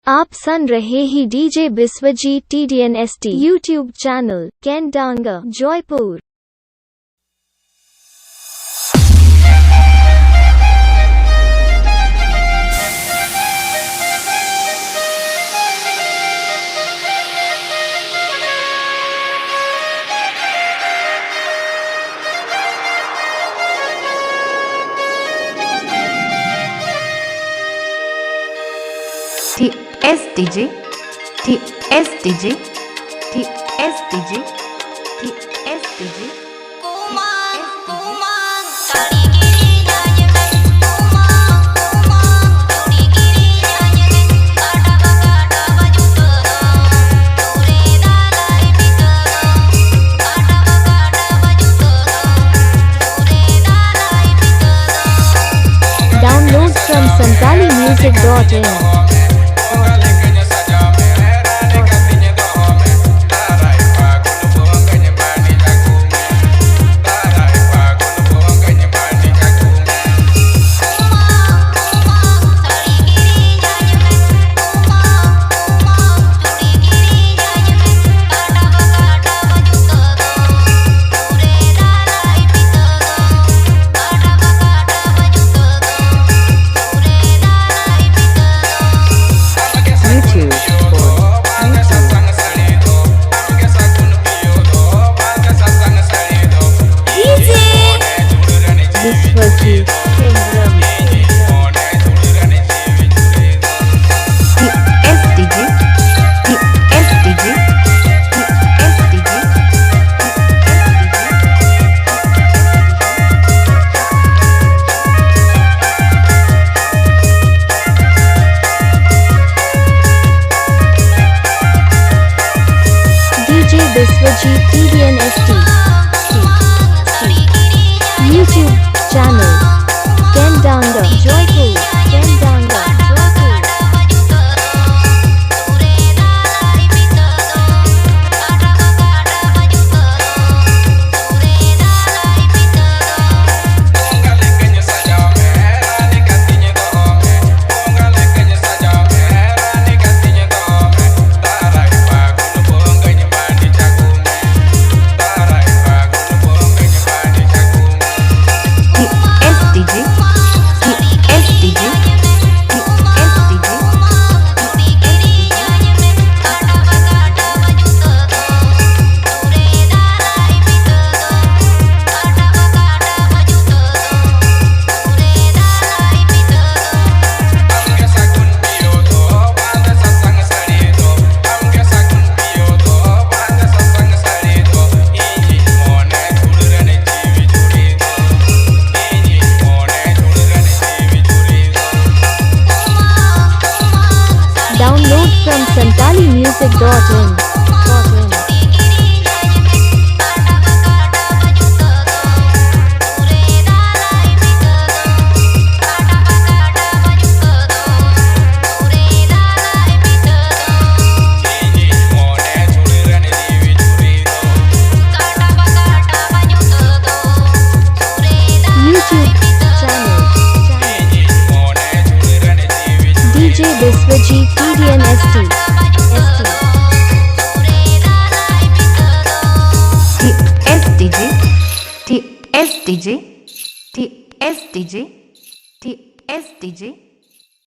आप सुन रहे ही DJ Biswajit TDNST YouTube channel केंडांगा Jaipur. TSDJ TSDJ TSDJ TSDJ Download from santalimusic.in. Biswajit Kingdom TSDJ TSDJ TSDJ DJ Biswajit TDNST YouTube channel Kendanga Joypur Kendanga Joypur Download from santalimusic.in. YouTube channel DJ Biswajit TDNST TSDJ TSDJ TSDJ TSDJ